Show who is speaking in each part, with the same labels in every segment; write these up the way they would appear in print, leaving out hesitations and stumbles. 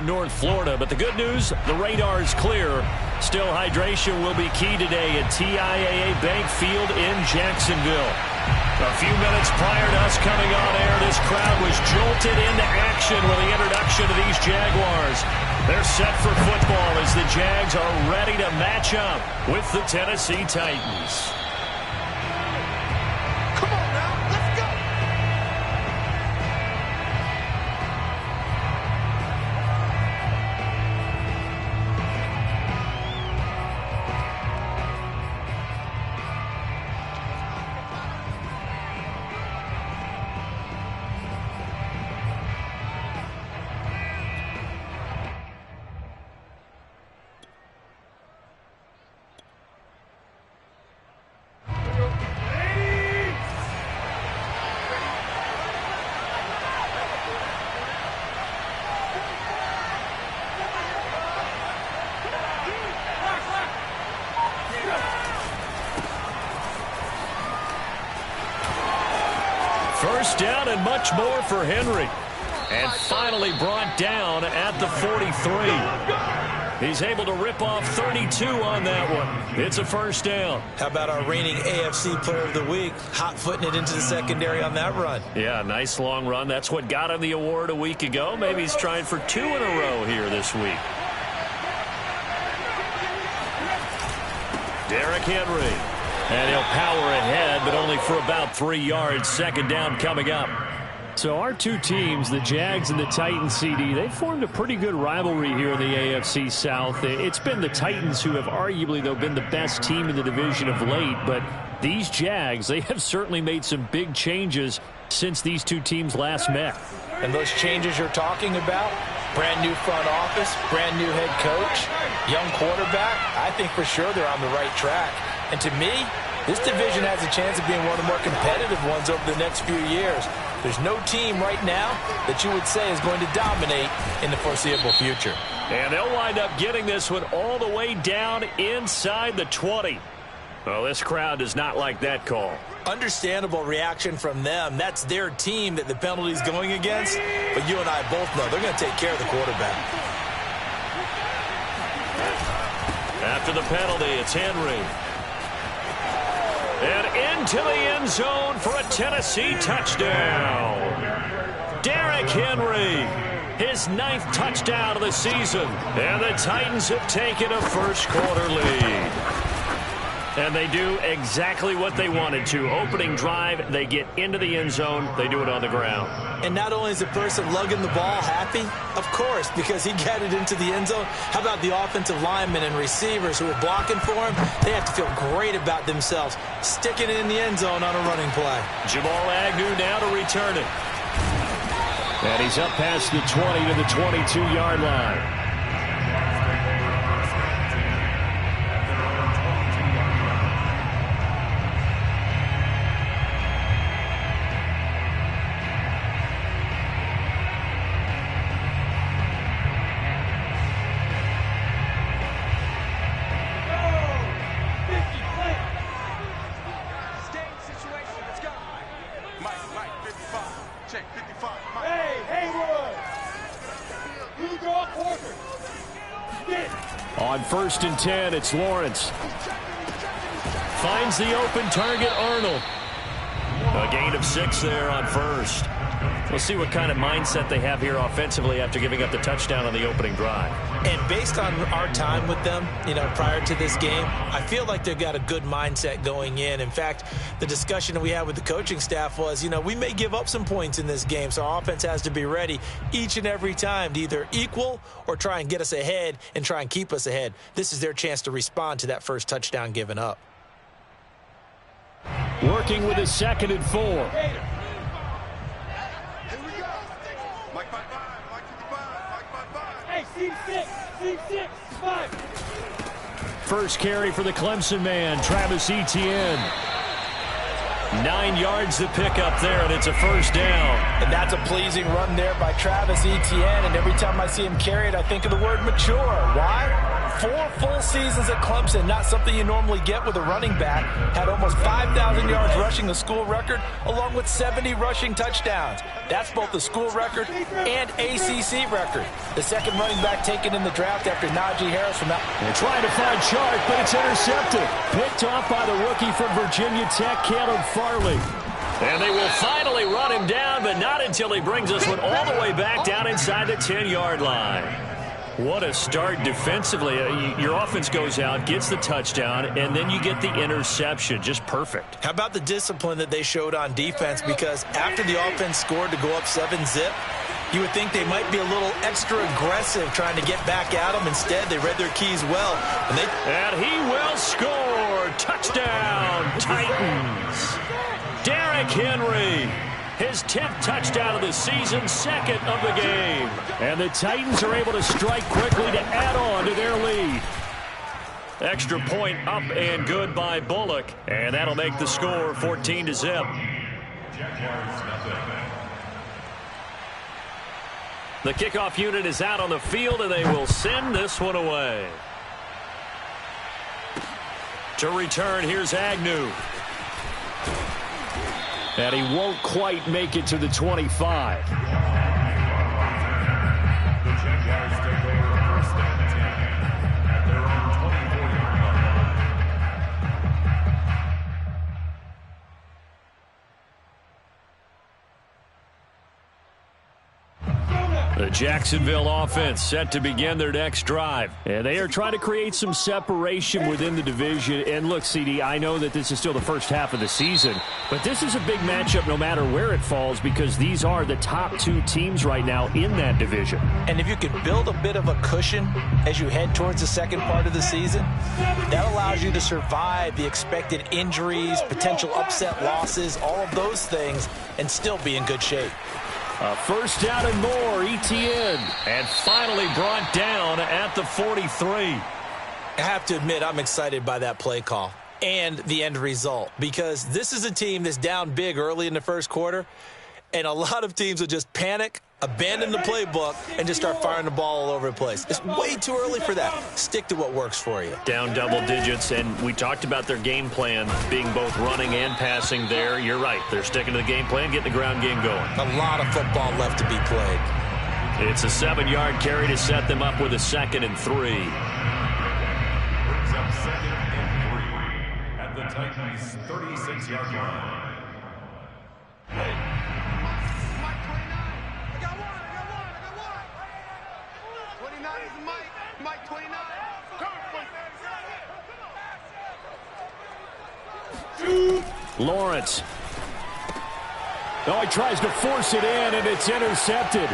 Speaker 1: in North Florida. But the good news, the radar is clear. Still, hydration will be key today at TIAA Bank Field in Jacksonville. A few minutes prior to us coming on air, this crowd was jolted into action with the introduction of these Jaguars. They're set for football as the Jags are ready to match up with the Tennessee Titans. First down and much more for Henry. And finally brought down at the 43. He's able to rip off 32 on that one. It's a first down.
Speaker 2: How about our reigning AFC Player of the Week, hot-footing it into the secondary on that run?
Speaker 1: Yeah, nice long run. That's what got him the award a week ago. Maybe he's trying for 2 in a row here this week. Derrick Henry. And he'll power ahead, but only for about 3 yards. Second down coming up. So our two teams, the Jags and the Titans, CD, they've formed a pretty good rivalry here in the AFC South. It's been the Titans who have arguably, though, been the best team in the division of late. But these Jags, they have certainly made some big changes since these two teams last met.
Speaker 2: And those changes you're talking about, brand new front office, brand new head coach, young quarterback, I think for sure they're on the right track. And to me, this division has a chance of being one of the more competitive ones over the next few years. There's no team right now that you would say is going to dominate in the foreseeable future.
Speaker 1: And they'll wind up getting this one all the way down inside the 20. Well, this crowd does not like that call.
Speaker 2: Understandable reaction from them. That's their team that the penalty's going against. But you and I both know they're going to take care of the quarterback.
Speaker 1: After the penalty, it's Henry. And into the end zone for a Tennessee touchdown. Derrick Henry, his 9th touchdown of the season. And the Titans have taken a first-quarter lead. And they do exactly what they wanted to. Opening drive, they get into the end zone. They do it on the ground.
Speaker 2: And not only is the person lugging the ball happy, of course, because he got it into the end zone. How about the offensive linemen and receivers who are blocking for him? They have to feel great about themselves, sticking it in the end zone on a running play.
Speaker 1: Jamal Agnew now to return it. And he's up past the 20 to the 22-yard line. On 1st and 10, it's Lawrence. Finds the open target, Arnold. A gain of 6 there on first. We'll see what kind of mindset they have here offensively after giving up the touchdown on the opening drive.
Speaker 2: And based on our time with them, prior to this game, I feel like they've got a good mindset going in. In fact, the discussion that we had with the coaching staff was, we may give up some points in this game, so our offense has to be ready each and every time to either equal or try and get us ahead and try and keep us ahead. This is their chance to respond to that first touchdown given up.
Speaker 1: Working with a 2nd and 4. First carry for the Clemson man, Travis Etienne. 9 yards to pick up there, and it's a first down.
Speaker 2: And that's a pleasing run there by Travis Etienne, and every time I see him carry it, I think of the word mature. Why? 4 full seasons at Clemson, not something you normally get with a running back. Had almost 5,000 yards rushing, the school record, along with 70 rushing touchdowns. That's both the school record and ACC record. The second running back taken in the draft after Najee Harris from that.
Speaker 1: They're trying to find Chark, but it's intercepted. Picked off by the rookie from Virginia Tech, Caleb Farley. And they will finally run him down, but not until he brings this one all the way back down inside the 10-yard line. What a start defensively. Your offense goes out, gets the touchdown, and then you get the interception. Just perfect.
Speaker 2: How about the discipline that they showed on defense? Because after the offense scored to go up 7-zip, you would think they might be a little extra aggressive trying to get back at them. Instead, they read their keys well.
Speaker 1: And he will score. Touchdown, Titans. Derrick Henry. His 10th touchdown of the season, second of the game. And the Titans are able to strike quickly to add on to their lead. Extra point up and good by Bullock. And that'll make the score 14-zip. The kickoff unit is out on the field, and they will send this one away. To return, here's Agnew. And he won't quite make it to the 25. The Jacksonville offense set to begin their next drive. And they are trying to create some separation within the division. And look, CD, I know that this is still the first half of the season, but this is a big matchup no matter where it falls because these are the top 2 teams right now in that division.
Speaker 2: And if you can build a bit of a cushion as you head towards the second part of the season, that allows you to survive the expected injuries, potential upset losses, all of those things, and still be in good shape.
Speaker 1: A first down and more, Etienne. And finally brought down at the 43.
Speaker 2: I have to admit, I'm excited by that play call and the end result because this is a team that's down big early in the first quarter, and a lot of teams will just panic, abandon the playbook, and just start firing the ball all over the place. It's way too early for that. Stick to what works for you.
Speaker 1: Down double digits, and we talked about their game plan being both running and passing there. You're right. They're sticking to the game plan, getting the ground game going.
Speaker 2: A lot of football left to be played.
Speaker 1: It's a 7-yard carry to set them up with a 2nd and 3.
Speaker 3: Brings up 2nd and 3 at the Titans' 36-yard line.
Speaker 4: Mike 29.
Speaker 1: Lawrence. Oh, he tries to force it in, and it's intercepted.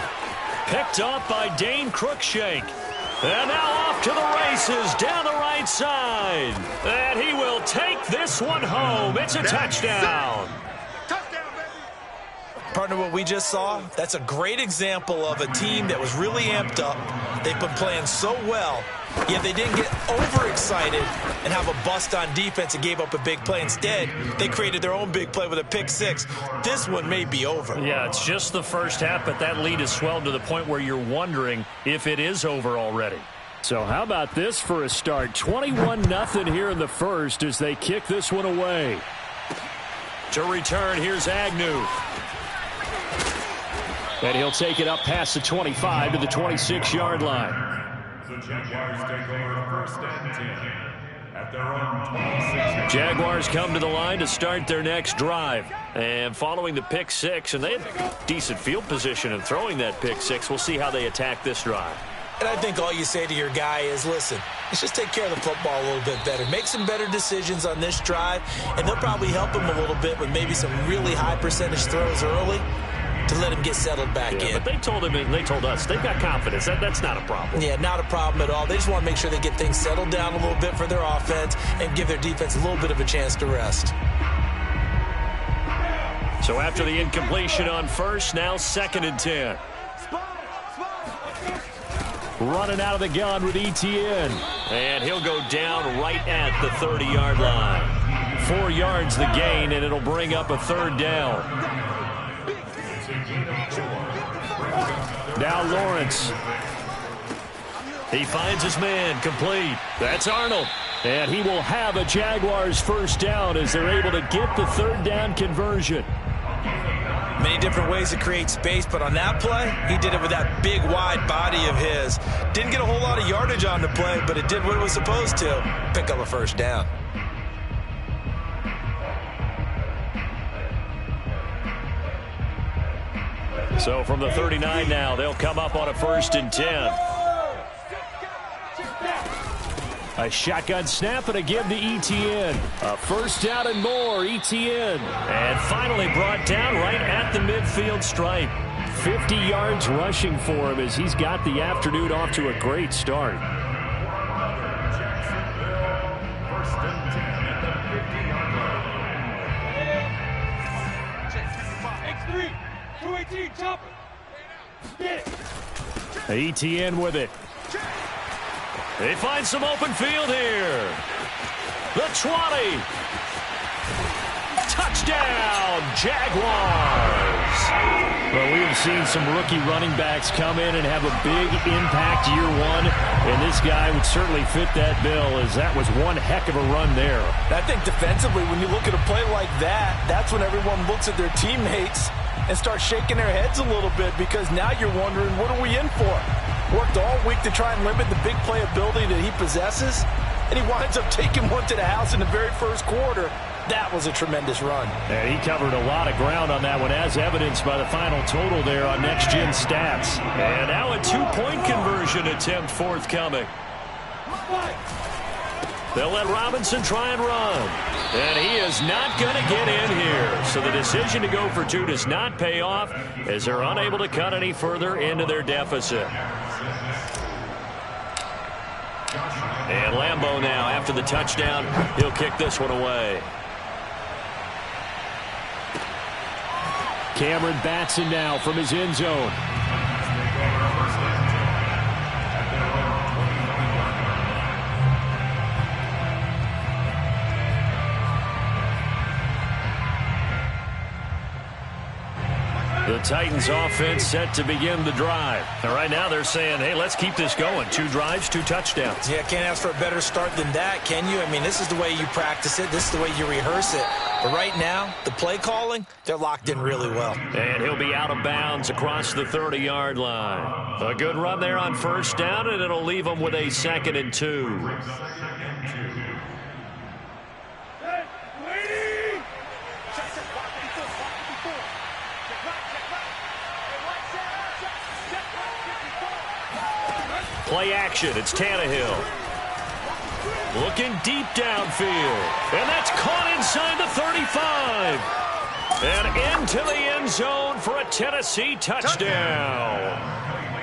Speaker 1: Picked up by Dane Cruikshank. And now off to the races down the right side. And he will take this one home. It's a touchdown.
Speaker 2: Partner, what we just saw, that's a great example of a team that was really amped up. They've been playing so well, yet they didn't get overexcited and have a bust on defense and gave up a big play. Instead, they created their own big play with a pick 6. This one may be over.
Speaker 1: Yeah, it's just the first half, but that lead has swelled to the point where you're wondering if it is over already. So how about this for a start? 21-0 here in the first as they kick this one away. To return, here's Agnew. And he'll take it up past the 25 to the 26-yard line.
Speaker 3: The Jaguars take over 1st and 10 at their own 26.
Speaker 1: Jaguars come to the line to start their next drive. And following the pick 6, and they had decent field position in throwing that pick 6. We'll see how they attack this drive.
Speaker 2: And I think all you say to your guy is, listen, let's just take care of the football a little bit better. Make some better decisions on this drive, and they'll probably help him a little bit with maybe some really high percentage throws early to let him get settled back in.
Speaker 1: But they told him, and they told us, they've got confidence. That's not a problem.
Speaker 2: Yeah, not a problem at all. They just want to make sure they get things settled down a little bit for their offense and give their defense a little bit of a chance to rest.
Speaker 1: So after the incompletion on first, now 2nd and 10. Running out of the gun with Etienne. And he'll go down right at the 30-yard line. 4 yards the gain, and it'll bring up a 3rd down. Now Lawrence. He finds his man, complete. That's Arnold. And he will have a Jaguars 1st down as they're able to get the 3rd down conversion.
Speaker 2: Many different ways to create space, but on that play, he did it with that big, wide body of his. Didn't get a whole lot of yardage on the play, but it did what it was supposed to. Pick up a 1st down.
Speaker 1: So from the 39 now, they'll come up on a 1st and 10. A shotgun snap and a give to Etienne. A 1st down and more, Etienne. And finally brought down right at the midfield stripe. 50 yards rushing for him as he's got the afternoon off to a great start. Etienne with it. They find some open field here. The 20. Touchdown, Jaguars. Well, we have seen some rookie running backs come in and have a big impact year one, and this guy would certainly fit that bill, as that was one heck of a run there.
Speaker 2: I think defensively, when you look at a play like that, that's when everyone looks at their teammates and starts shaking their heads a little bit, because now you're wondering, what are we in for? Worked all week to try and limit the big play ability that he possesses, and he winds up taking one to the house in the very first quarter. That was a tremendous run.
Speaker 1: And he covered a lot of ground on that one, as evidenced by the final total there on Next Gen Stats. And now a 2-point conversion attempt forthcoming. They'll let Robinson try and run. And he is not going to get in here. So the decision to go for 2 does not pay off, as they're unable to cut any further into their deficit. And Lambeau now, after the touchdown, he'll kick this one away. Cameron Batson now from his end zone. The Titans offense set to begin the drive. And right now they're saying, hey, let's keep this going. 2 drives, 2 touchdowns.
Speaker 2: Yeah, can't ask for a better start than that, can you? I mean, this is the way you practice it. This is the way you rehearse it. But right now, the play calling, they're locked in really well.
Speaker 1: And he'll be out of bounds across the 30-yard line. A good run there on 1st down, and it'll leave them with a 2nd and 2. Play action. It's Tannehill. Looking deep downfield. And that's caught inside the 35. And into the end zone for a Tennessee touchdown.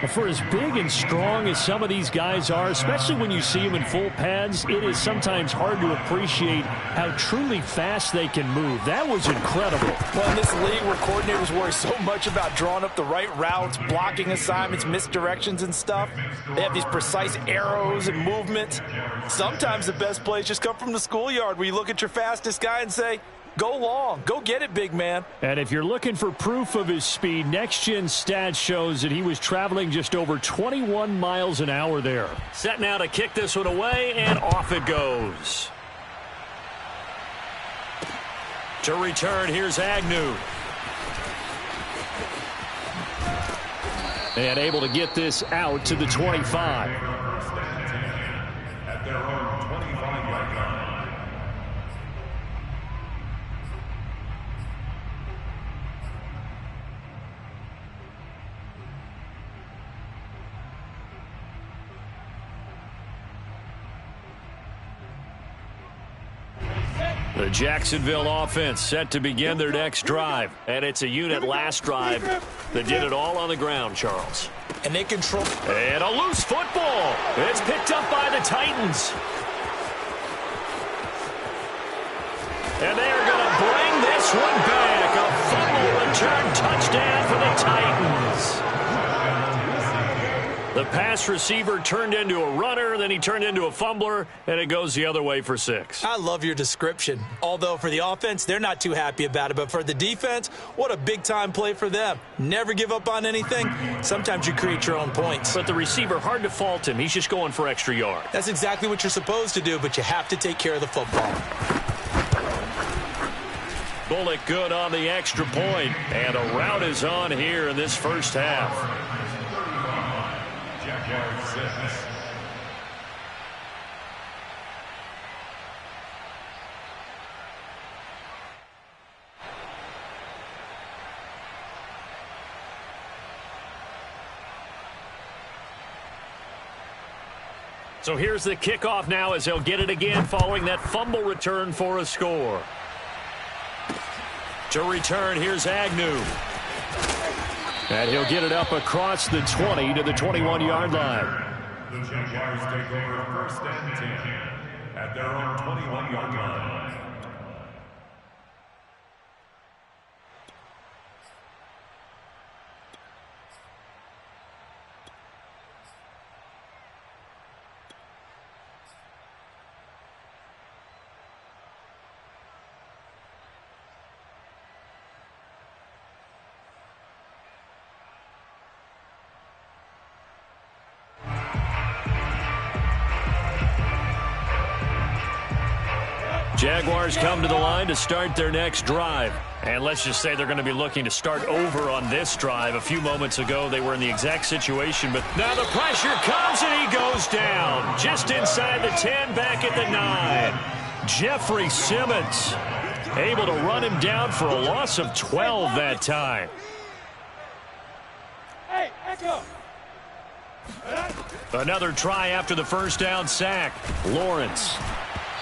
Speaker 1: For as big and strong as some of these guys are, especially when you see them in full pads, it is sometimes hard to appreciate how truly fast they can move. That was incredible.
Speaker 2: Well, in this league where coordinators worry so much about drawing up the right routes, blocking assignments, misdirections and stuff, they have these precise arrows and movements. Sometimes the best plays just come from the schoolyard, where you look at your fastest guy and say, go long. Go get it, big man.
Speaker 1: And if you're looking for proof of his speed, Next Gen Stats shows that he was traveling just over 21 miles an hour there. Set now to kick this one away, and off it goes. To return, here's Agnew. And able to get this out to the 25.
Speaker 3: At their own 25-yard line.
Speaker 1: The Jacksonville offense set to begin their next drive. And it's a unit last drive that did it all on the ground, Charles.
Speaker 2: And they control.
Speaker 1: And a loose football. It's picked up by the Titans. And they're going to bring this one back. A fumble return touchdown for the Titans. The pass receiver turned into a runner, then he turned into a fumbler, and it goes the other way for 6.
Speaker 2: I love your description. Although for the offense, they're not too happy about it. But for the defense, what a big-time play for them. Never give up on anything. Sometimes you create your own points.
Speaker 1: But the receiver, hard to fault him. He's just going for extra yards.
Speaker 2: That's exactly what you're supposed to do, but you have to take care of the football.
Speaker 1: Bullock good on the extra point, and a rout is on here in this first half. So here's the kickoff now as they'll get it again following that fumble return for a score. To return, here's Agnew. And he'll get it up across the 20 to the 21-yard line.
Speaker 3: The Jaguars take over 1st and 10 at their own 21-yard line.
Speaker 1: Jaguars come to the line to start their next drive. And let's just say they're going to be looking to start over on this drive. A few moments ago, they were in the exact situation, but now the pressure comes and he goes down. Just inside the 10, back at the 9. Jeffrey Simmons able to run him down for a loss of 12 that time.
Speaker 4: Hey, echo.
Speaker 1: Another try after the first down sack. Lawrence.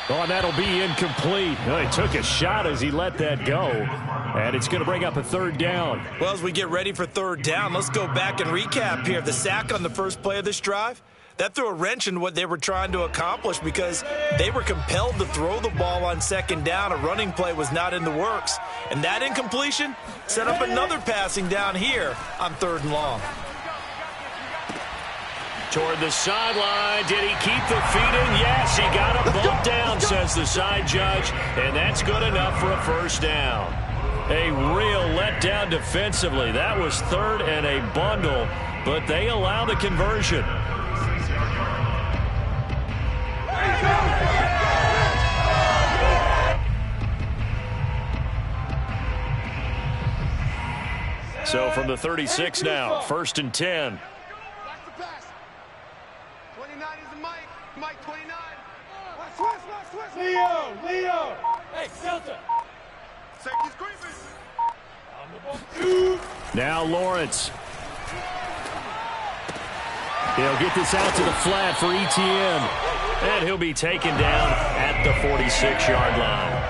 Speaker 1: Oh, and that'll be incomplete. Oh, he took a shot as he let that go. And it's going to bring up a 3rd down.
Speaker 2: Well, as we get ready for 3rd down, let's go back and recap here. The sack on the first play of this drive, that threw a wrench in what they were trying to accomplish because they were compelled to throw the ball on 2nd down. A running play was not in the works. And that incompletion set up another passing down here on 3rd and long.
Speaker 1: Toward the sideline. Did he keep the feet in? Yes, he got him bumped down, says the side judge. And that's good enough for a 1st down. A real letdown defensively. That was 3rd and a bundle, but they allow the conversion. So from the 36 now, 1st and 10.
Speaker 4: Leo! Hey, Delta!
Speaker 3: Safety's creeping.
Speaker 1: Now Lawrence. He'll get this out to the flat for Etienne. And he'll be taken down at the 46-yard line.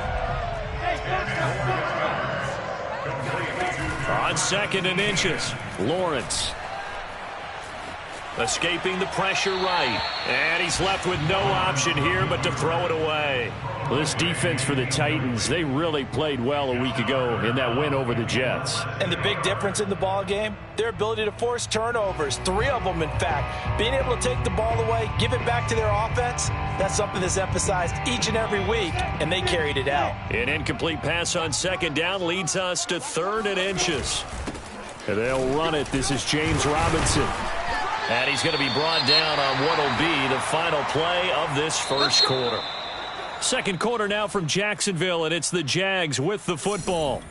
Speaker 1: On 2nd and inches, Lawrence. Escaping the pressure right. And he's left with no option here but to throw it away. Well, this defense for the Titans, they really played well a week ago in that win over the Jets.
Speaker 2: And the big difference in the ball game, their ability to force turnovers, 3 of them in fact. Being able to take the ball away, give it back to their offense, that's something that's emphasized each and every week, and they carried it out.
Speaker 1: An incomplete pass on 2nd down leads us to 3rd and inches. And they'll run it. This is James Robinson. And he's going to be brought down on what will be the final play of this first quarter. 2nd quarter now from Jacksonville, and it's the Jags with the football.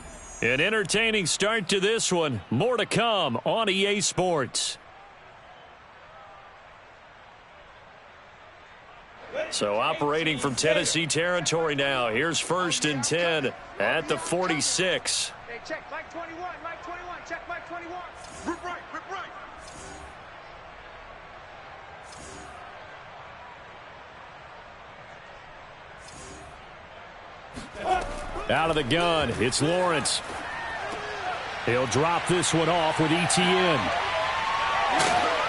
Speaker 1: An entertaining start to this one. More to come on EA Sports. So operating from Tennessee territory now. Here's 1st and 10 at the 46.
Speaker 4: Hey, check Mike 21, Mike 21, check Mike 21. Rip right, rip right.
Speaker 1: Out of the gun, it's Lawrence. He'll drop this one off with Etienne.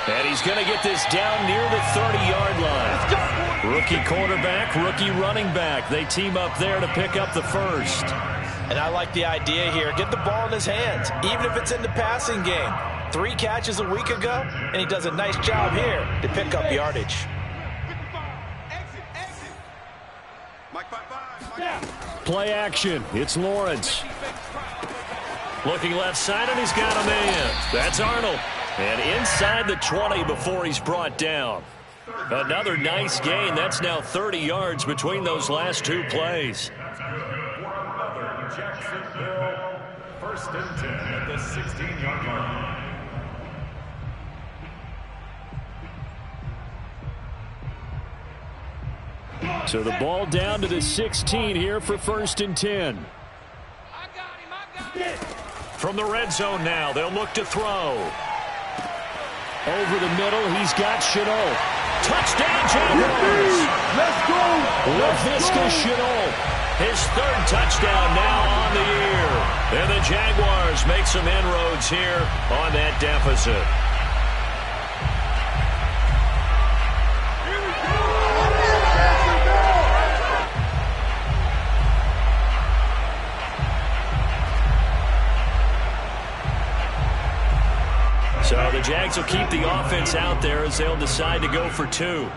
Speaker 1: And he's going to get this down near the 30-yard line. Rookie quarterback, rookie running back. They team up there to pick up the 1st.
Speaker 2: And I like the idea here. Get the ball in his hands, even if it's in the passing game. 3 catches a week ago, and he does a nice job here to pick up yardage.
Speaker 1: Play action. It's Lawrence. Looking left side, and he's got a man. That's Arnold. And inside the 20 before he's brought down. Another nice gain. That's now 30 yards between those last 2 plays.
Speaker 3: Jacksonville, 1st and 10 at the 16-yard line.
Speaker 1: So the ball down to the 16 here for 1st and 10. From the red zone now, they'll look to throw. Over the middle, he's got Chenault. Touchdown, Jaguars!
Speaker 5: Let's go!
Speaker 1: LaVisca Chenault. His 3rd touchdown now on the year. And the Jaguars make some inroads here on that deficit. So the Jags will keep the offense out there as they'll decide to go for 2.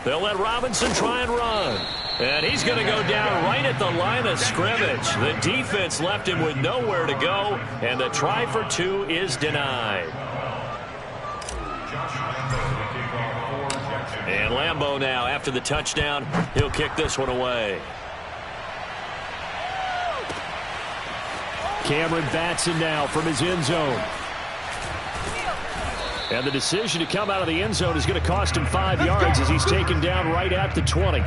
Speaker 1: They'll let Robinson try and run. And he's going to go down right at the line of scrimmage. The defense left him with nowhere to go, and the try for 2 is denied. And Lambeau now, after the touchdown, he'll kick this one away. Cameron Batson now from his end zone. And the decision to come out of the end zone is going to cost him 5 yards as he's taken down right at the 20.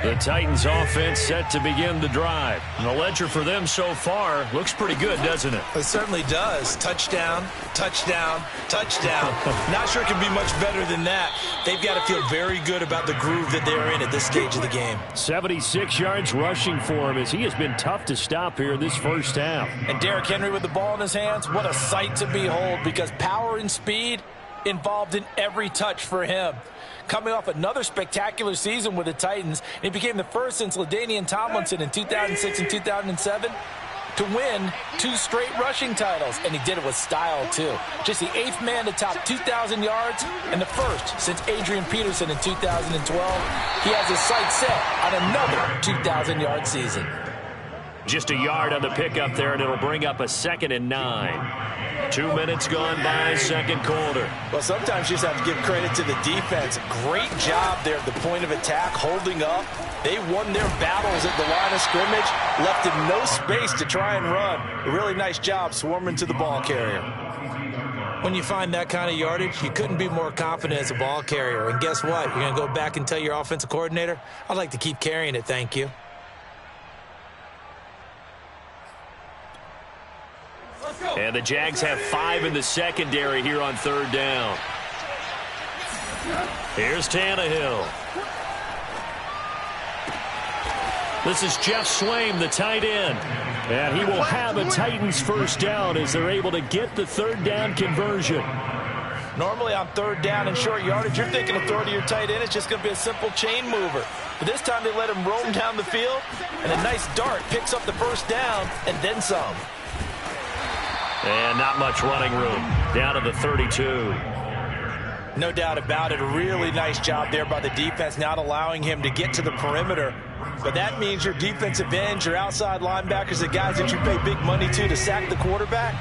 Speaker 1: The Titans offense set to begin the drive. And the ledger for them so far looks pretty good, doesn't it?
Speaker 2: It certainly does. Touchdown, touchdown, touchdown. Not sure it can be much better than that. They've got to feel very good about the groove that they're in at this stage of the game.
Speaker 1: 76 yards rushing for him as he has been tough to stop here in this first half.
Speaker 2: And Derrick Henry with the ball in his hands, what a sight to behold, because power and speed involved in every touch for him. Coming off another spectacular season with the Titans, he became the first since LaDainian Tomlinson in 2006 and 2007 to win 2 straight rushing titles, and he did it with style too. Just the 8th man to top 2,000 yards and the first since Adrian Peterson in 2012. He has his sights set on another 2,000-yard season.
Speaker 1: Just a yard on the pickup there, and it'll bring up a 2nd and 9. 2 minutes gone by, second quarter.
Speaker 2: Well, sometimes you just have to give credit to the defense. Great job there at the point of attack, holding up. They won their battles at the line of scrimmage, left him no space to try and run. A really nice job swarming to the ball carrier. When you find that kind of yardage, you couldn't be more confident as a ball carrier. And guess what? You're going to go back and tell your offensive coordinator, I'd like to keep carrying it, thank you.
Speaker 1: And the Jags have 5 in the secondary here on 3rd down. Here's Tannehill. This is Jeff Swaim, the tight end. And he will have a Titans first down as they're able to get the 3rd down conversion.
Speaker 2: Normally on 3rd down and short yardage, you're thinking of throw to your tight end. It's just going to be a simple chain mover. But this time they let him roam down the field, and a nice dart picks up the first down and then some.
Speaker 1: And not much running room. Down to the 32.
Speaker 2: No doubt about it. A really nice job there by the defense, not allowing him to get to the perimeter. But that means your defensive ends, your outside linebackers, the guys that you pay big money to sack the quarterback,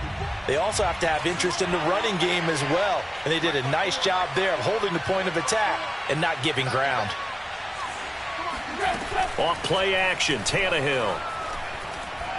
Speaker 2: they also have to have interest in the running game as well. And they did a nice job there of holding the point of attack and not giving ground.
Speaker 1: Off play action, Tannehill.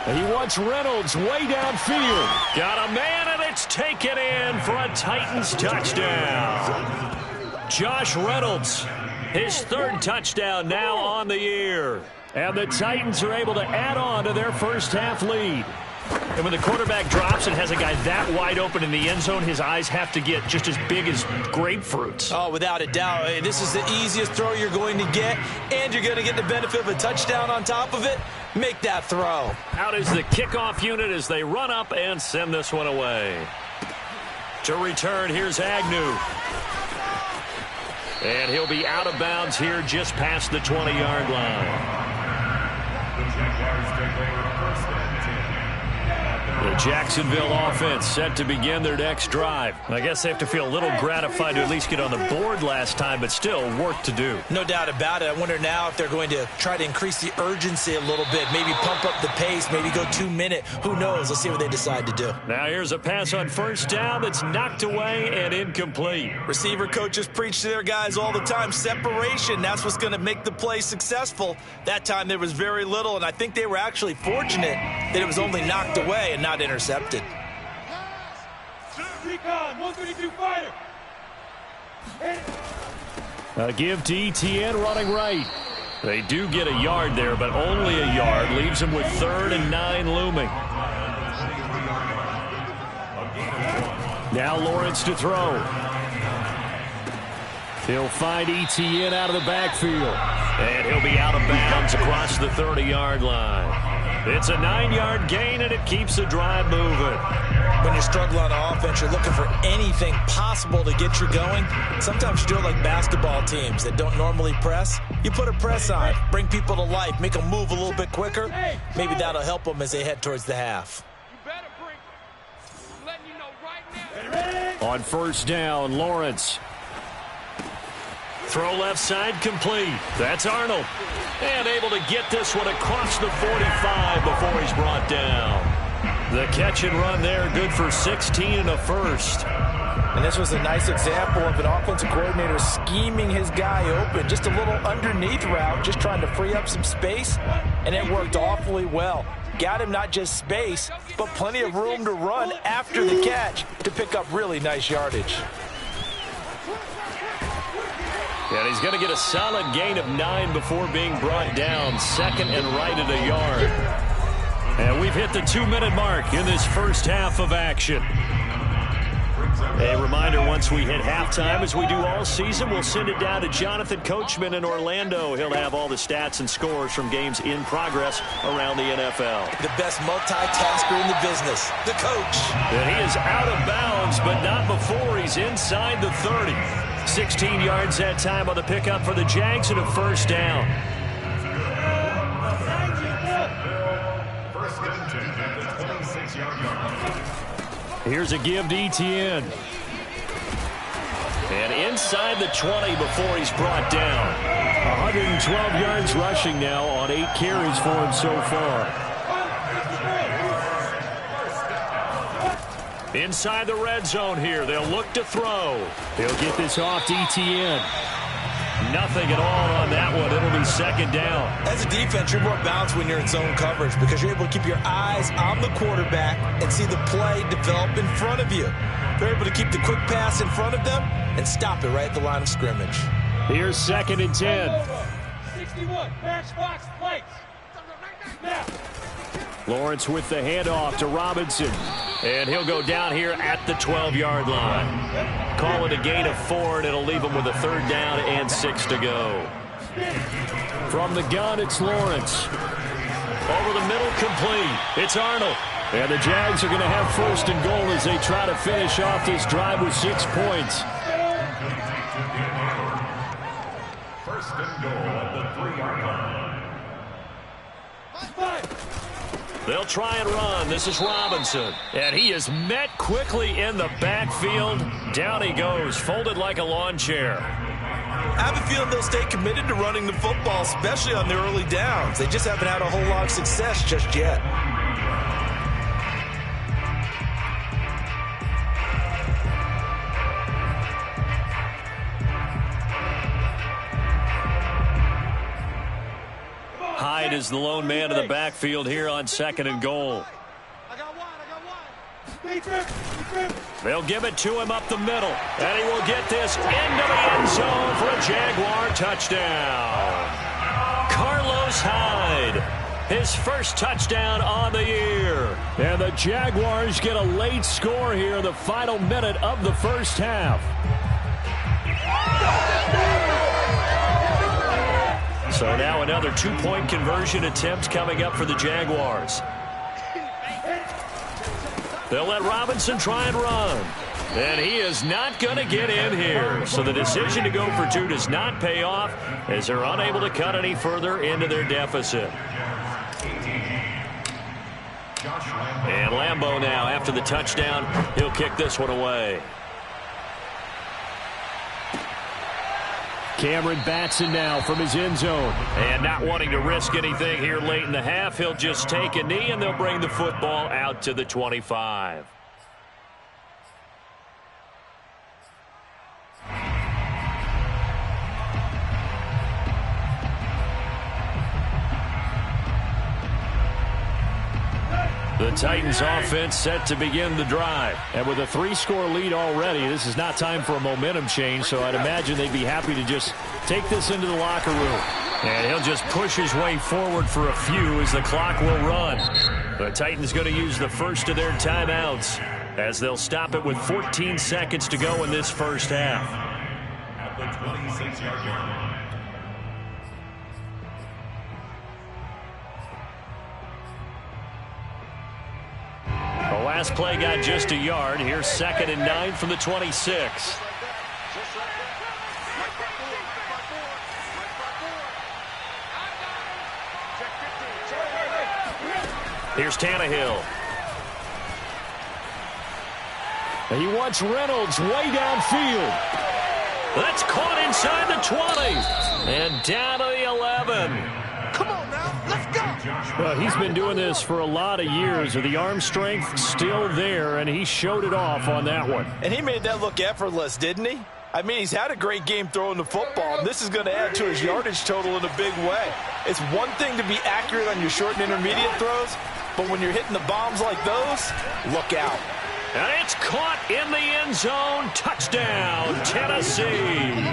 Speaker 1: And he wants Reynolds way downfield. Got a man, and it's taken in for a Titans touchdown. Josh Reynolds, his 3rd touchdown now on the year. And the Titans are able to add on to their first half lead. And when the quarterback drops and has a guy that wide open in the end zone, his eyes have to get just as big as grapefruits.
Speaker 2: Oh, without a doubt. This is the easiest throw you're going to get, and you're going to get the benefit of a touchdown on top of it. Make that throw.
Speaker 1: Out is the kickoff unit as they run up and send this one away. To return, here's Agnew. And he'll be out of bounds here just past the 20-yard line.
Speaker 3: The Jaguars take over first and 10.
Speaker 1: The Jacksonville offense set to begin their next drive. I guess they have to feel a little gratified to at least get on the board last time, but still work to do.
Speaker 2: No doubt about it. I wonder now if they're going to try to increase the urgency a little bit, maybe pump up the pace, maybe go 2 minute. Who knows? Let's see what they decide to do.
Speaker 1: Now here's a pass on first down that's knocked away and incomplete.
Speaker 2: Receiver coaches preach to their guys all the time. Separation, that's what's going to make the play successful. That time there was very little, and I think they were actually fortunate that it was only knocked away and not intercepted.
Speaker 4: Recon, 132 fighter.
Speaker 1: A give to ETN running right. They do get a yard there, but only a yard. Leaves them with 3rd and 9 looming. Now Lawrence to throw. He'll find ETN out of the backfield. And he'll be out of bounds across the 30-yard line. It's a 9-yard gain, and it keeps the drive moving.
Speaker 2: When you struggle on offense, you're looking for anything possible to get you going. Sometimes you do it like basketball teams that don't normally press. You put a press on, bring people to life, make them move a little bit quicker. Maybe that'll help them as they head towards the half.
Speaker 4: You better bring it. I'm letting you know right now.
Speaker 1: On first down, Lawrence. Throw left side complete. That's Arnold. And able to get this one across the 45 before he's brought down. The catch and run there, good for 16 and a first.
Speaker 2: And this was a nice example of an offensive coordinator scheming his guy open. Just a little underneath route, just trying to free up some space, and it worked awfully well. Got him not just space, but plenty of room to run after the catch to pick up really nice yardage.
Speaker 1: And he's going to get a solid gain of 9 before being brought down. 2nd and right at a yard. And we've hit the 2-minute mark in this first half of action. A reminder, once we hit halftime, as we do all season, we'll send it down to Jonathan Coachman in Orlando. He'll have all the stats and scores from games in progress around the NFL.
Speaker 2: The best multitasker in the business, the coach.
Speaker 1: And he is out of bounds, but not before he's inside the 30. 16 yards that time on the pickup for the Jags and a first down.
Speaker 3: First and 10 at the 26-yard line.
Speaker 1: Here's a give to ETN. And inside the 20 before he's brought down. 112 yards rushing now on 8 carries for him so far. Inside the red zone here. They'll look to throw. They'll get this off to ETN. Nothing at all on that one. It'll be 2nd down.
Speaker 2: As a defense, you're more balanced when you're in zone coverage because you're able to keep your eyes on the quarterback and see the play develop in front of you. They're able to keep the quick pass in front of them and stop it right at the line of scrimmage.
Speaker 1: Here's 2nd and 10.
Speaker 4: 61, matchbox plates. Now.
Speaker 1: Lawrence with the handoff to Robinson. And he'll go down here at the 12-yard line. Call it a gain of 4, and it'll leave him with a 3rd down and 6 to go. From the gun, it's Lawrence. Over the middle, complete. It's Arnold. And the Jags are going to have 1st and goal as they try to finish off this drive with 6 points.
Speaker 3: 1st and goal at the 3-yard line.
Speaker 1: They'll try and run. This is Robinson. And he is met quickly in the backfield. Down he goes, folded like a lawn chair.
Speaker 2: I have a feeling they'll stay committed to running the football, especially on their early downs. They just haven't had a whole lot of success just yet.
Speaker 1: Hyde is the lone man in the backfield here on 2nd and goal.
Speaker 4: I got one.
Speaker 1: They'll give it to him up the middle. And he will get this into the end zone for a Jaguar touchdown. Carlos Hyde, his first touchdown on the year. And the Jaguars get a late score here in the final minute of the first half. So now another 2-point conversion attempt coming up for the Jaguars. They'll let Robinson try and run. And he is not going to get in here. So the decision to go for two does not pay off as they're unable to cut any further into their deficit. And Lambeau now, after the touchdown, he'll kick this one away. Cameron Batson now from his end zone. And not wanting to risk anything here late in the half, he'll just take a knee and they'll bring the football out to the 25. The Titans offense set to begin the drive. And with a 3-score lead already, this is not time for a momentum change, so I'd imagine they'd be happy to just take this into the locker room. And he'll just push his way forward for a few as the clock will run. The Titans going to use the first of their timeouts as they'll stop it with 14 seconds to go in this first half.
Speaker 3: At the 26-yard line.
Speaker 1: The last play got just a yard. Here's 2nd and 9 from the 26. Here's Tannehill. And he wants Reynolds way downfield. That's caught inside the 20. And down to the 11.
Speaker 4: Come on now, let's go.
Speaker 1: Well, he's been doing this for a lot of years. The arm strength still there, and he showed it off on that one.
Speaker 2: And he made that look effortless, didn't he? I mean, he's had a great game throwing the football. This is going to add to his yardage total in a big way. It's one thing to be accurate on your short and intermediate throws, but when you're hitting the bombs like those, look out.
Speaker 1: And it's caught in the end zone. Touchdown, Tennessee.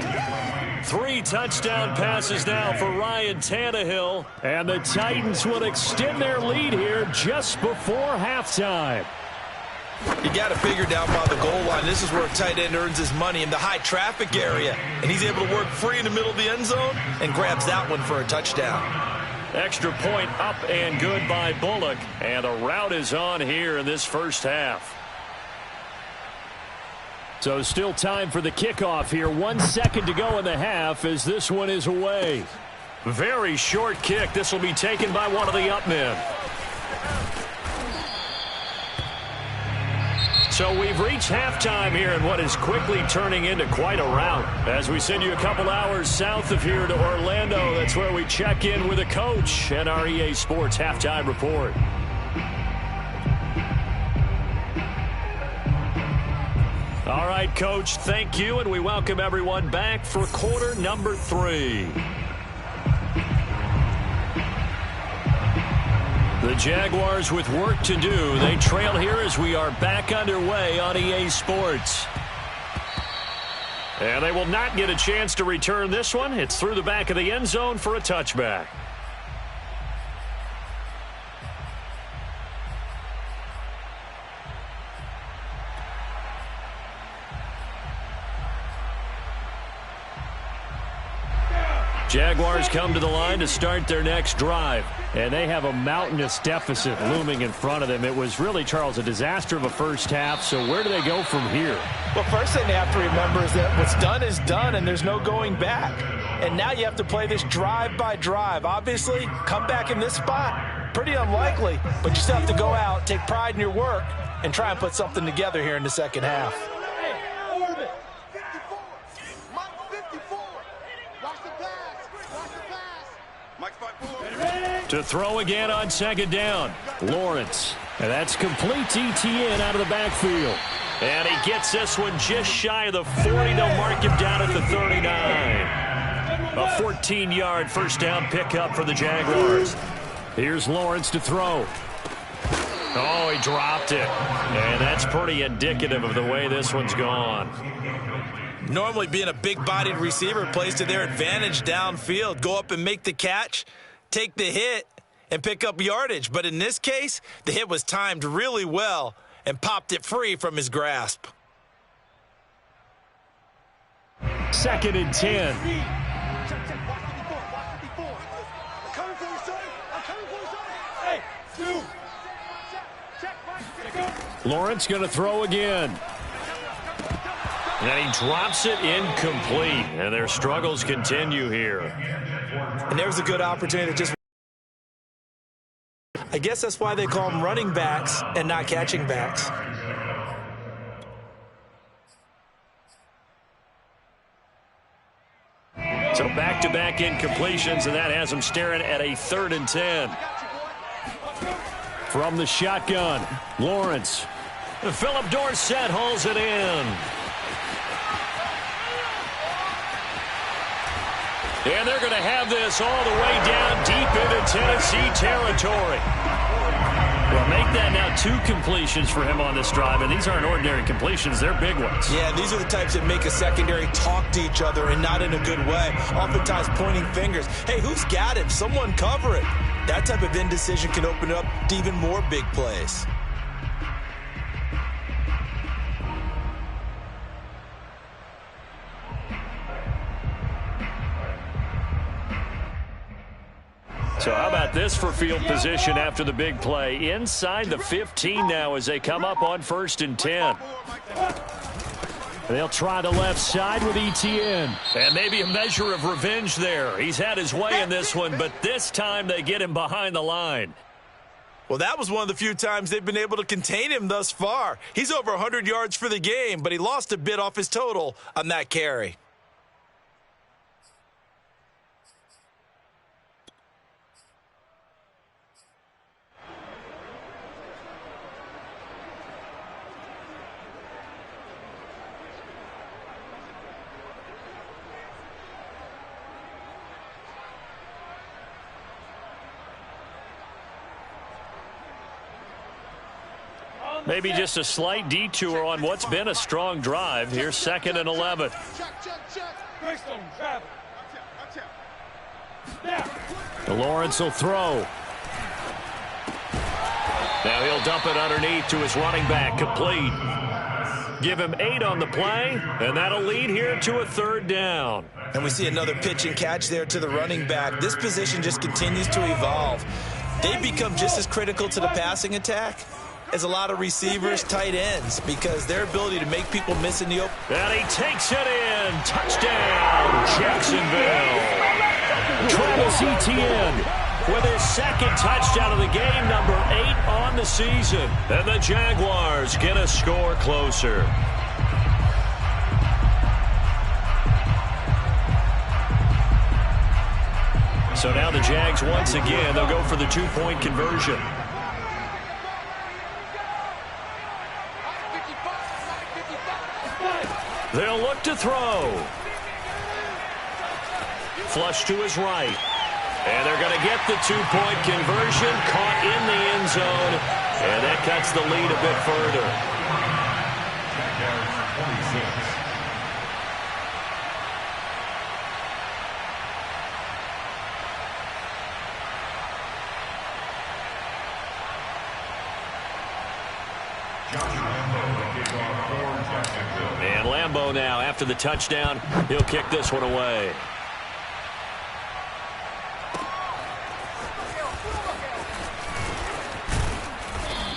Speaker 1: 3 touchdown passes now for Ryan Tannehill. And the Titans will extend their lead here just before halftime.
Speaker 2: You got to figure down by the goal line. This is where a tight end earns his money in the high traffic area. And he's able to work free in the middle of the end zone and grabs that one for a touchdown.
Speaker 1: Extra point up and good by Bullock. And the route is on here in this first half. So still time for the kickoff here. 1 second to go in the half as this one is away. Very short kick. This will be taken by one of the up men. So we've reached halftime here in what is quickly turning into quite a rout. As we send you a couple hours south of here to Orlando, that's where we check in with a coach at our EA Sports Halftime Report. All right, Coach, thank you, and we welcome everyone back for quarter number 3. The Jaguars with work to do. They trail here as we are back underway on EA Sports. And they will not get a chance to return this one. It's through the back of the end zone for a touchback. Jaguars come to the line to start their next drive. And they have a mountainous deficit looming in front of them. It was really, Charles, a disaster of a first half. So where do they go from here?
Speaker 2: Well, first thing they have to remember is that what's done is done, and there's no going back. And now you have to play this drive by drive. Obviously, come back in this spot, pretty unlikely. But you still have to go out, take pride in your work, and try and put something together here in the second half.
Speaker 1: To throw again on second down, Lawrence. And that's complete to ETN out of the backfield. And he gets this one just shy of the 40. They'll mark him down at the 39. A 14-yard first down pickup for the Jaguars. Here's Lawrence to throw. Oh, he dropped it. And that's pretty indicative of the way this one's gone.
Speaker 2: Normally being a big-bodied receiver plays to their advantage downfield. Go up and make the catch, take the hit, and pick up yardage. But in this case, the hit was timed really well and popped it free from his grasp.
Speaker 1: 2nd and 10. Lawrence going to throw again. And he drops it incomplete. And their struggles continue here.
Speaker 2: And there's a good opportunity to just... I guess that's why they call them running backs and not catching backs.
Speaker 1: So back-to-back incompletions, and that has them staring at a 3rd and 10. From the shotgun, Lawrence. Philip Dorsett hauls it in. And they're going to have this all the way down deep into Tennessee territory. Well, make that now 2 completions for him on this drive, and these aren't ordinary completions. They're big ones.
Speaker 2: Yeah, these are the types that make a secondary talk to each other and not in a good way. Oftentimes pointing fingers. Hey, who's got him? Someone cover it. That type of indecision can open up to even more big plays.
Speaker 1: So how about this for field position after the big play? Inside the 15 now as they come up on 1st and 10. They'll try the left side with ETN. And maybe a measure of revenge there. He's had his way in this one, but this time they get him behind the line.
Speaker 2: Well, that was one of the few times they've been able to contain him thus far. He's over 100 yards for the game, but he lost a bit off his total on that carry.
Speaker 1: Maybe just a slight detour on what's been a strong drive. Here's 2nd and 11. Lawrence will throw. Now he'll dump it underneath to his running back, complete. Give him 8 on the play, and that'll lead here to a 3rd down.
Speaker 2: And we see another pitch and catch there to the running back. This position just continues to evolve. They become just as critical to the passing attack as a lot of receivers, tight ends, because their ability to make people miss in the open.
Speaker 1: And he takes it in. Touchdown, Jacksonville. Travis Etienne with his 2nd touchdown of the game, number 8 on the season. And the Jaguars get a score closer. So now the Jags once again, they'll go for the 2-point conversion. They'll look to throw. Flush to his right. And they're going to get the 2-point conversion. Caught in the end zone. And that cuts the lead a bit further. And Lambeau now, after the touchdown, he'll kick this one away.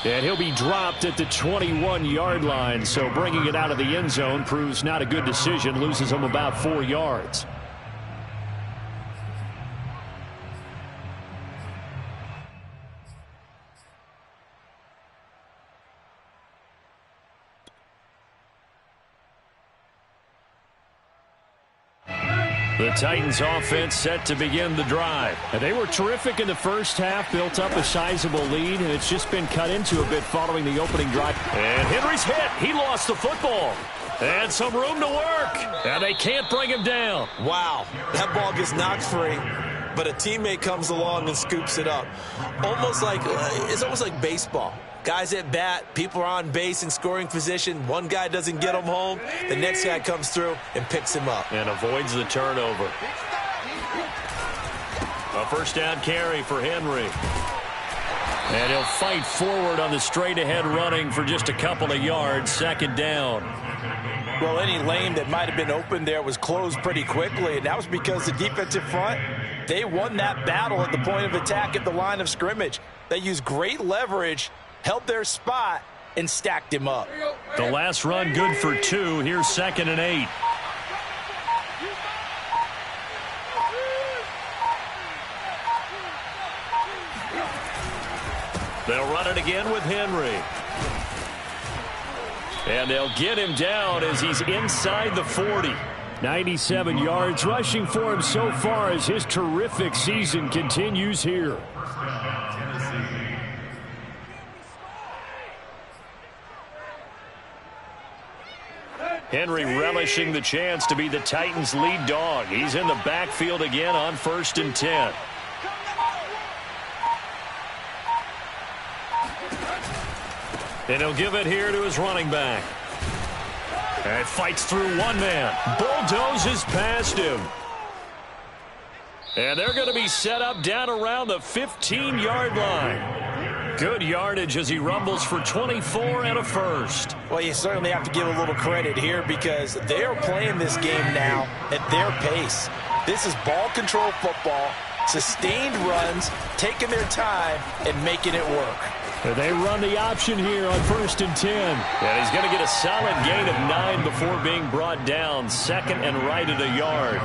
Speaker 1: And he'll be dropped at the 21-yard line, so bringing it out of the end zone proves not a good decision, loses him about 4 yards. The Titans offense set to begin the drive. And they were terrific in the first half, built up a sizable lead, and it's just been cut into a bit following the opening drive. And Henry's hit. He lost the football. And some room to work. And they can't bring him down.
Speaker 2: Wow, that ball gets knocked free, but a teammate comes along and scoops it up. It's almost like baseball. Guys at bat, people are on base in scoring position. One guy doesn't get him home. The next guy comes through and picks him up.
Speaker 1: And avoids the turnover. A first down carry for Henry. And he'll fight forward on the straight-ahead running for just a couple of yards. 2nd down.
Speaker 2: Well, any lane that might have been open there was closed pretty quickly, and that was because the defensive front, they won that battle at the point of attack at the line of scrimmage. They used great leverage, held their spot, and stacked him up.
Speaker 1: The last run good for 2. Here's 2nd and 8. They'll run it again with Henry. And they'll get him down as he's inside the 40. 97 yards rushing for him so far as his terrific season continues here. Henry relishing the chance to be the Titans' lead dog. He's in the backfield again on 1st and 10. And he'll give it here to his running back. And fights through one man. Bulldozes past him. And they're going to be set up down around the 15-yard line. Good yardage as he rumbles for 24 and a first.
Speaker 2: Well, you certainly have to give a little credit here because they are playing this game now at their pace. This is ball control football, sustained runs, taking their time, and making it work.
Speaker 1: They run the option here on 1st and 10. And he's going to get a solid gain of 9 before being brought down. 2nd and right at a yard.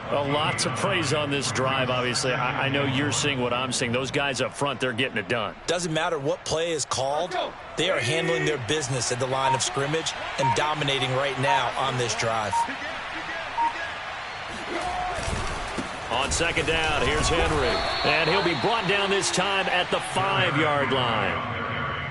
Speaker 1: A lot to praise on this drive, obviously. I know you're seeing what I'm seeing. Those guys up front, they're getting it done.
Speaker 2: Doesn't matter what play is called. They are handling their business at the line of scrimmage and dominating right now on this drive.
Speaker 1: On 2nd down, here's Henry. And he'll be brought down this time at the 5-yard line.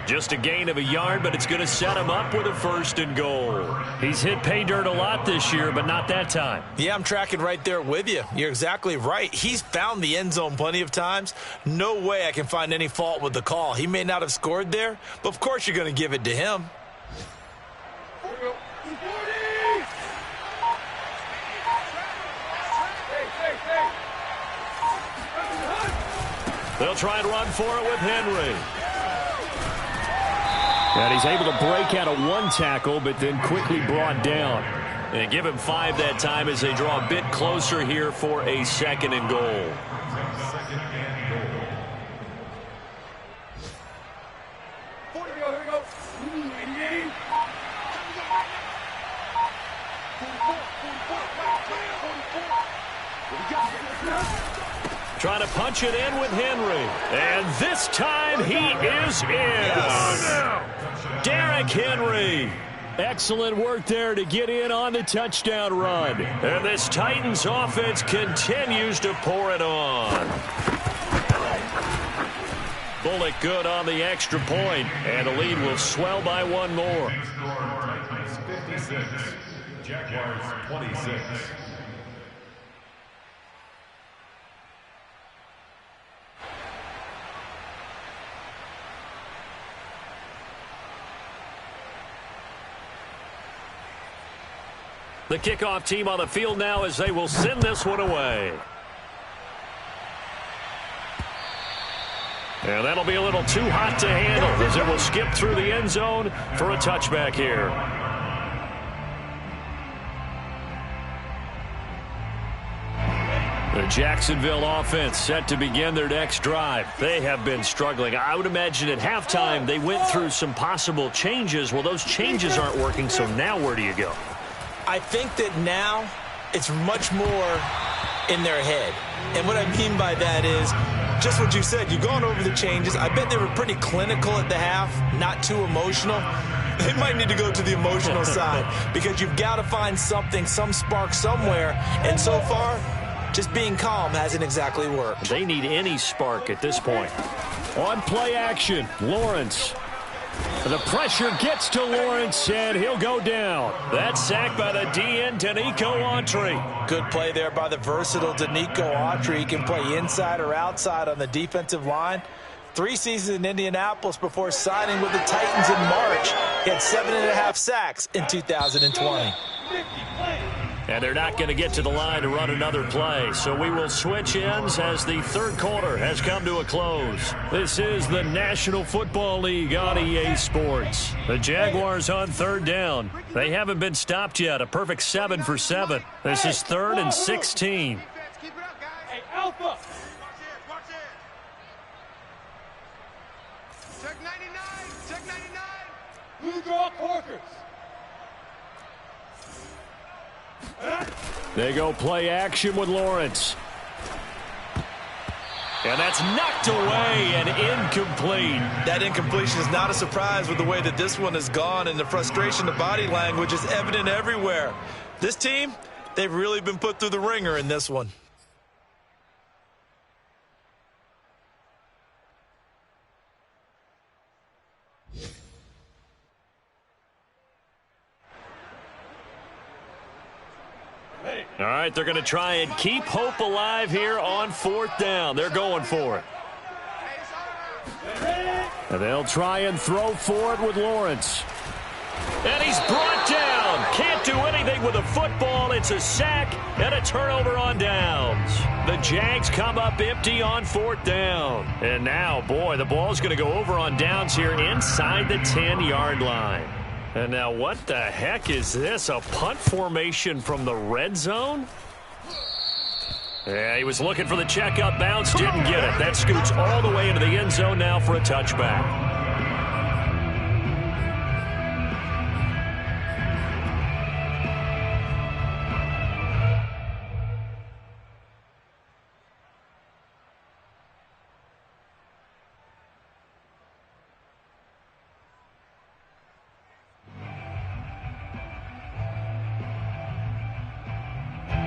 Speaker 1: Just a gain of a yard, but it's going to set him up with a 1st and goal. He's hit pay dirt a lot this year, but not that time.
Speaker 2: Yeah, I'm tracking right there with you. You're exactly right. He's found the end zone plenty of times. No way I can find any fault with the call. He may not have scored there, but of course you're going to give it to him.
Speaker 1: They'll try and run for it with Henry. And he's able to break out of one tackle, but then quickly brought down. And give him 5 that time as they draw a bit closer here for a 2nd and goal. Trying to punch it in with Henry. And this time he is in. Derrick Henry. Excellent work there to get in on the touchdown run. And this Titans offense continues to pour it on. Bullock good on the extra point, and the lead will swell by 1 more.
Speaker 3: Titans 56, Jaguars 26.
Speaker 1: The kickoff team on the field now as they will send this one away. And that'll be a little too hot to handle as it will skip through the end zone for a touchback here. The Jacksonville offense set to begin their next drive. They have been struggling. I would imagine at halftime they went through some possible changes. Well, those changes aren't working, so now where do you go?
Speaker 2: I think that now it's much more in their head. And what I mean by that is just what you said. You've gone over the changes. I bet they were pretty clinical at the half, not too emotional. They might need to go to the emotional side because you've got to find something, some spark somewhere. And so far, just being calm hasn't exactly worked.
Speaker 1: They need any spark at this point. On play action, Lawrence. The pressure gets to Lawrence, and he'll go down. That's sacked by the DN, Danico Autry.
Speaker 2: Good play there by the versatile Danico Autry. He can play inside or outside on the defensive line. 3 seasons in Indianapolis before signing with the Titans in March. He had 7.5 sacks in 2020.
Speaker 1: And they're not going to get to the line to run another play. So we will switch ends as the 3rd quarter has come to a close. This is the National Football League on EA Sports. The Jaguars on 3rd down. They haven't been stopped yet. A perfect 7 for 7. This is 3rd and 16.
Speaker 4: Keep it up, guys. Hey, Alpha. Check 99. Check 99.
Speaker 1: They go play action with Lawrence. And that's knocked away and incomplete.
Speaker 2: That incompletion is not a surprise with the way that this one has gone, and the frustration, the body language is evident everywhere. This team, they've really been put through the ringer in this one.
Speaker 1: All right, they're going to try and keep hope alive here on 4th down. They're going for it. And they'll try and throw for it with Lawrence. And he's brought down. Can't do anything with a football. It's a sack and a turnover on downs. The Jags come up empty on 4th down. And now, boy, the ball's going to go over on downs here inside the 10-yard line. And now what the heck is this? A punt formation from the red zone? Yeah, he was looking for the checkup bounce, didn't get it. That scoots all the way into the end zone now for a touchback.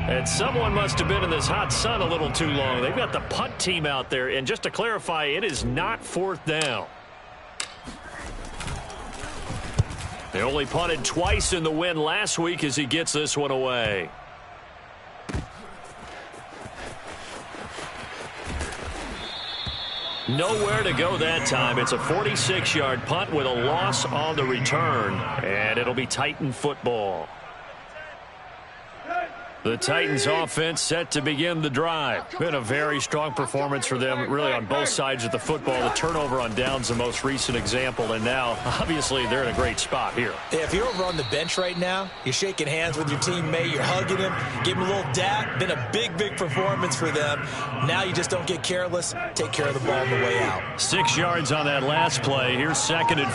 Speaker 1: And someone must have been in this hot sun a little too long. They've got the punt team out there. And just to clarify, it is not 4th down. They only punted twice in the win last week as he gets this one away. Nowhere to go that time. It's a 46-yard punt with a loss on the return. And it'll be Titan football. The Titans offense set to begin the drive. Been a very strong performance for them, really on both sides of the football. The turnover on downs, the most recent example, and now, obviously, they're in a great spot here.
Speaker 2: Yeah, if you're over on the bench right now, you're shaking hands with your teammate, you're hugging him, give him a little dap. Been a big, big performance for them. Now you just don't get careless. Take care of the ball on the way out.
Speaker 1: 6 yards on that last play. Here's 2nd and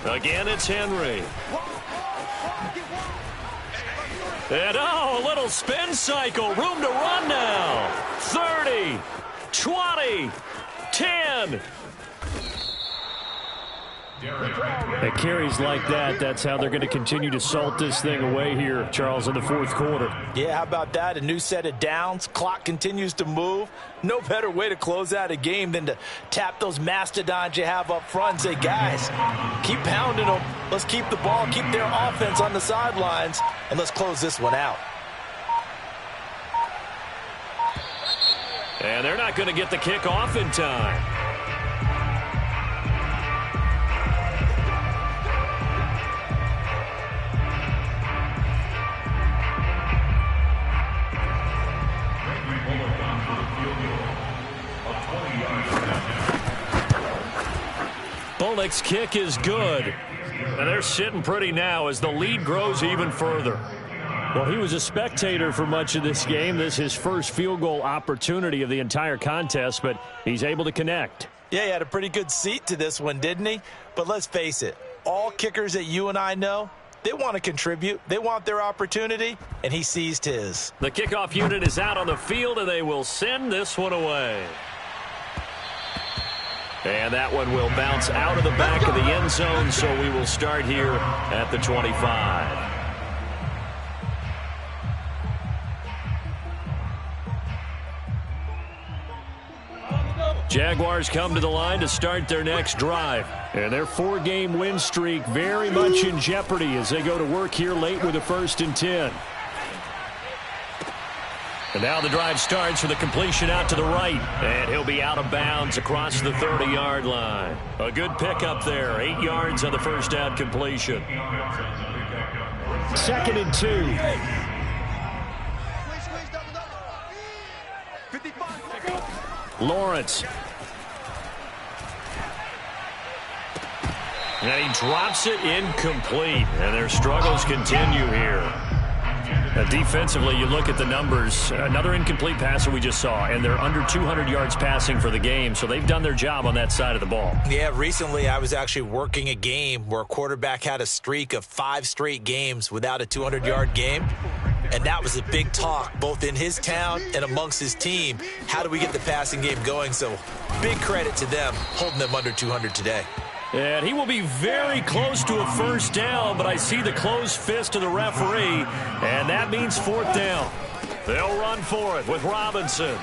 Speaker 1: 4. Again, it's Henry. And, a little spin cycle. Room to run now. 30, 20, 10. At carries like that, that's how they're going to continue to salt this thing away here, Charles, in the 4th quarter.
Speaker 2: Yeah, how about that? A new set of downs. Clock continues to move. No better way to close out a game than to tap those mastodons you have up front and say, guys, keep pounding them. Let's keep the ball, keep their offense on the sidelines, and let's close this one out.
Speaker 1: And they're not going to get the kick off in time. Bullock's kick is good. And they're sitting pretty now as the lead grows even further. Well, he was a spectator for much of this game. This is his first field goal opportunity of the entire contest, but he's able to connect.
Speaker 2: Yeah, he had a pretty good seat to this one, didn't he? But let's face it, all kickers that you and I know, they want to contribute. They want their opportunity, and he seized his.
Speaker 1: The kickoff unit is out on the field, and they will send this one away. And that one will bounce out of the back of the end zone, so we will start here at the 25. Jaguars come to the line to start their next drive. And their 4-game win streak very much in jeopardy as they go to work here late with a 1st and 10. And now the drive starts with a completion out to the right. And he'll be out of bounds across the 30-yard line. A good pickup there. 8 yards on the first down completion. 2nd and 2. Lawrence. And he drops it incomplete. And their struggles continue here. Defensively, you look at the numbers. Another incomplete passer we just saw, and they're under 200 yards passing for the game, so they've done their job on that side of the ball.
Speaker 2: Yeah, recently I was actually working a game where a quarterback had a streak of 5 straight games without a 200-yard game, and that was a big talk both in his town and amongst his team. How do we get the passing game going? So big credit to them holding them under 200 today.
Speaker 1: And he will be very close to a first down, but I see the closed fist of the referee, and that means 4th down. They'll run for it with Robinson.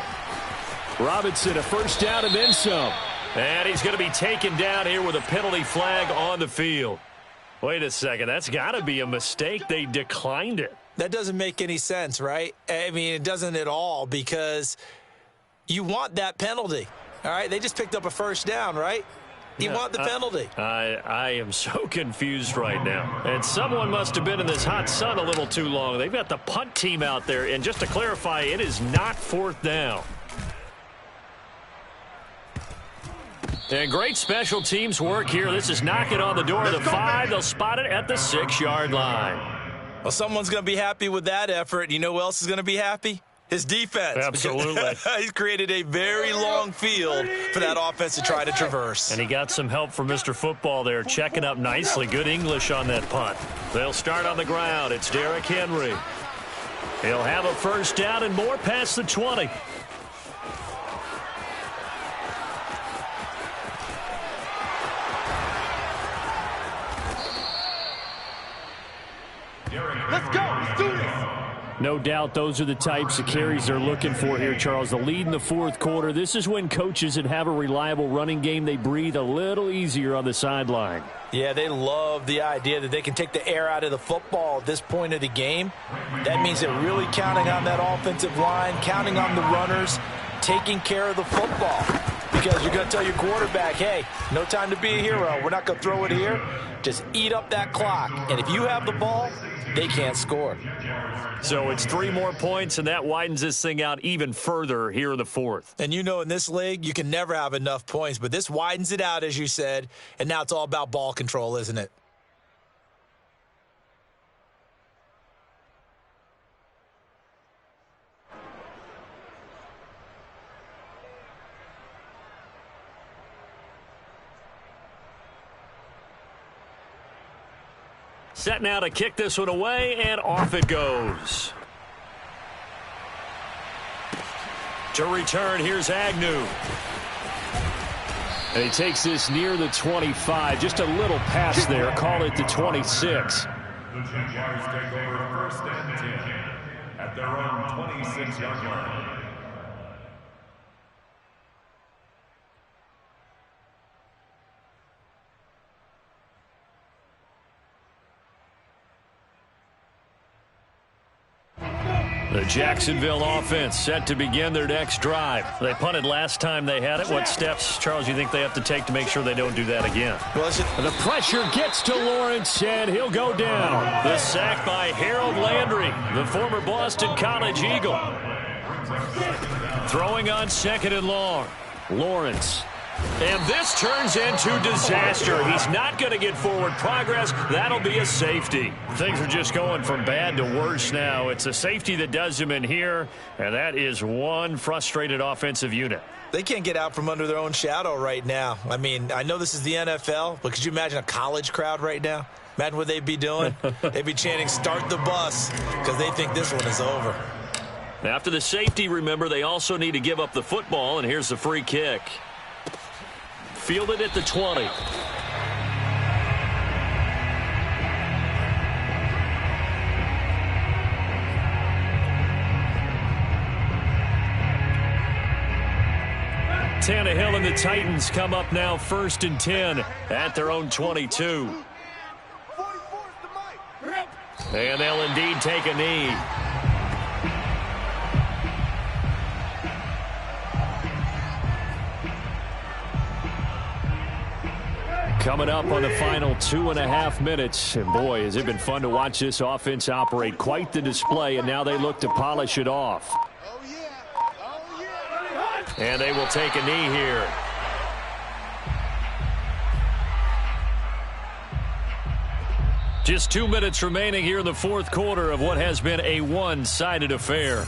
Speaker 1: Robinson, a first down and then some. And he's going to be taken down here with a penalty flag on the field. Wait a second, that's got to be a mistake. They declined it.
Speaker 2: That doesn't make any sense, right? I mean, it doesn't at all, because you want that penalty. All right, they just picked up a first down, right? You want the penalty.
Speaker 1: I am so confused right now. And someone must have been in this hot sun a little too long. They've got the punt team out there. And just to clarify, it is not 4th down. And great special teams work here. This is knocking on the door of the 5. They'll spot it at the 6-yard line.
Speaker 2: Well, someone's going to be happy with that effort. You know who else is going to be happy? His defense.
Speaker 1: Absolutely.
Speaker 2: He's created a very long field for that offense to try to traverse.
Speaker 1: And he got some help from Mr. Football there, checking up nicely. Good English on that punt. They'll start on the ground. It's Derrick Henry. He'll have a first down and more past the 20.
Speaker 4: Let's go. Let's do this.
Speaker 1: No doubt those are the types of carries they're looking for here, Charles. The lead in the 4th quarter. This is when coaches that have a reliable running game, they breathe a little easier on the sideline.
Speaker 2: Yeah, they love the idea that they can take the air out of the football at this point of the game. That means they're really counting on that offensive line, counting on the runners, taking care of the football. Because you're going to tell your quarterback, hey, no time to be a hero. We're not going to throw it here. Just eat up that clock. And if you have the ball, they can't score.
Speaker 1: So it's 3 more points, and that widens this thing out even further here in the 4th.
Speaker 2: And you know, in this league, you can never have enough points, but this widens it out, as you said, and now it's all about ball control, isn't it?
Speaker 1: Set now to kick this one away, and off it goes. To return, here's Agnew. And he takes this near the 25. Just a little pass there. Call it the 26.
Speaker 3: The Jaguars take over 1st and 10 at their own 26-yard line.
Speaker 1: The Jacksonville offense set to begin their next drive. They punted last time they had it. What steps, Charles, you think they have to take to make sure they don't do that again?
Speaker 2: Well,
Speaker 1: the pressure gets to Lawrence, and he'll go down. The sack by Harold Landry, the former Boston College Eagle. Throwing on 2nd and long. Lawrence. And this turns into disaster. He's not going to get forward progress. That'll be a safety. Things are just going from bad to worse now. It's a safety that does him in here, and that is one frustrated offensive unit.
Speaker 2: They can't get out from under their own shadow right now. I mean, I know this is the NFL, but could you imagine a college crowd right now? Imagine what they'd be doing. They'd be chanting, "Start the bus," because they think this one is over.
Speaker 1: After the safety, remember, they also need to give up the football, and here's the free kick. Fielded at the 20. Tannehill and the Titans come up now 1st and 10 at their own 22. And they'll indeed take a knee. Coming up on the final 2.5 minutes. And boy, has it been fun to watch this offense operate. Quite the display, and now they look to polish it off. And they will take a knee here. Just 2 minutes remaining here in the fourth quarter of what has been a one-sided affair.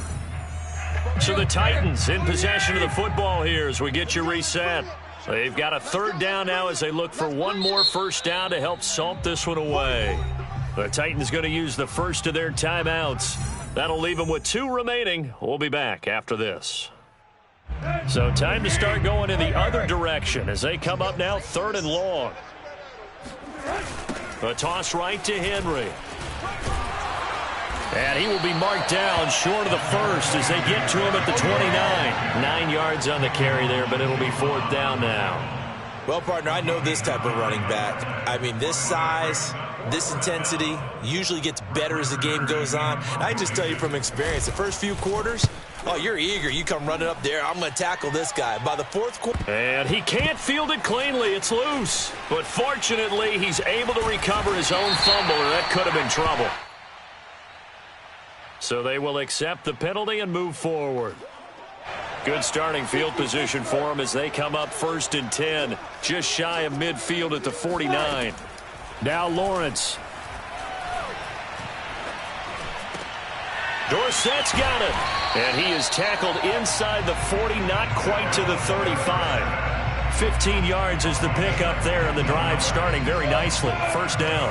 Speaker 1: So the Titans in possession of the football here as we get you reset. They've got a third down now as they look for one more first down to help salt this one away. The Titans going to use the first of their timeouts. That'll leave them with 2 remaining. We'll be back after this. So time to start going in the other direction as they come up now 3rd and long. A toss right to Henry. And he will be marked down short of the first as they get to him at the 29. 9 yards on the carry there, but it'll be 4th down now.
Speaker 2: Well, partner, I know this type of running back. I mean, this size, this intensity usually gets better as the game goes on. I just tell you from experience, the first few quarters, oh, you're eager. You come running up there. I'm going to tackle this guy. By the 4th quarter.
Speaker 1: And he can't field it cleanly. It's loose. But fortunately, he's able to recover his own fumble, or that could have been trouble. So they will accept the penalty and move forward. Good starting field position for them as they come up 1st and 10. Just shy of midfield at the 49. Now Lawrence. Dorsett's got it. And he is tackled inside the 40, not quite to the 35. 15 yards is the pickup there, and the drive starting very nicely. First down.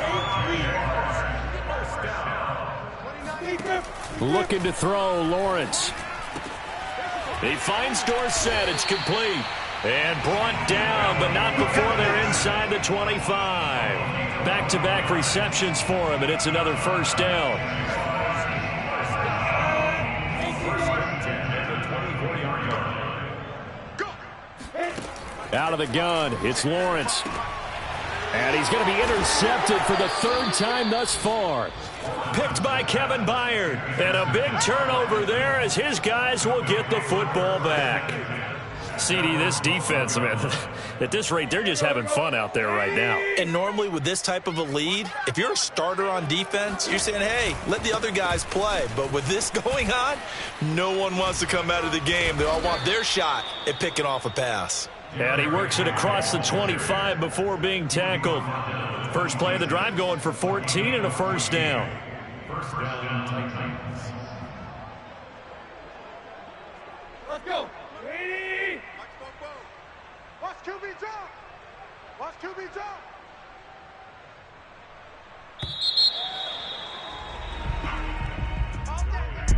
Speaker 1: Looking to throw, Lawrence. He finds Dorsett. It's complete. And brought down, but not before they're inside the 25. Back-to-back receptions for him, and it's another first down. Out of the gun, it's Lawrence. And he's going to be intercepted for the 3rd time thus far. Picked by Kevin Byard. And a big turnover there as his guys will get the football back. CD, this defense, man, at this rate, they're just having fun out there right now.
Speaker 2: And normally with this type of a lead, if you're a starter on defense, you're saying, hey, let the other guys play. But with this going on, no one wants to come out of the game. They all want their shot at picking off a pass.
Speaker 1: And he works it across the 25 before being tackled. First play of the drive going for 14 and a first down.
Speaker 3: First down, Titans.
Speaker 4: Let's go. Ready? Watch QB jump. Watch QB jump.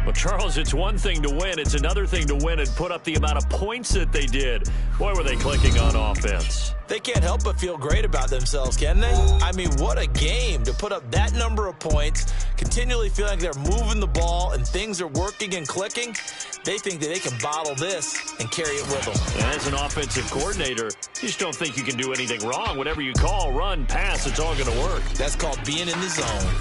Speaker 1: Well, Charles, it's one thing to win. It's another thing to win and put up the amount of points that they did. Boy, were they clicking on offense.
Speaker 2: They can't help but feel great about themselves, can they? I mean, what a game to put up that number of points, continually feeling like they're moving the ball and things are working and clicking. They think that they can bottle this and carry it with them.
Speaker 1: And as an offensive coordinator, you just don't think you can do anything wrong. Whatever you call, run, pass, it's all going to work.
Speaker 2: That's called being in the zone.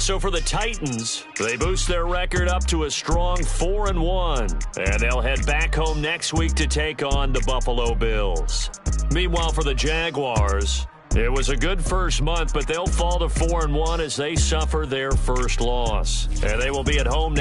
Speaker 1: So for the Titans, they boost their record up to a strong 4-1. And they'll head back home next week to take on the Buffalo Bills. Meanwhile, for the Jaguars, it was a good first month, but they'll fall to 4-1 as they suffer their first loss. And they will be at home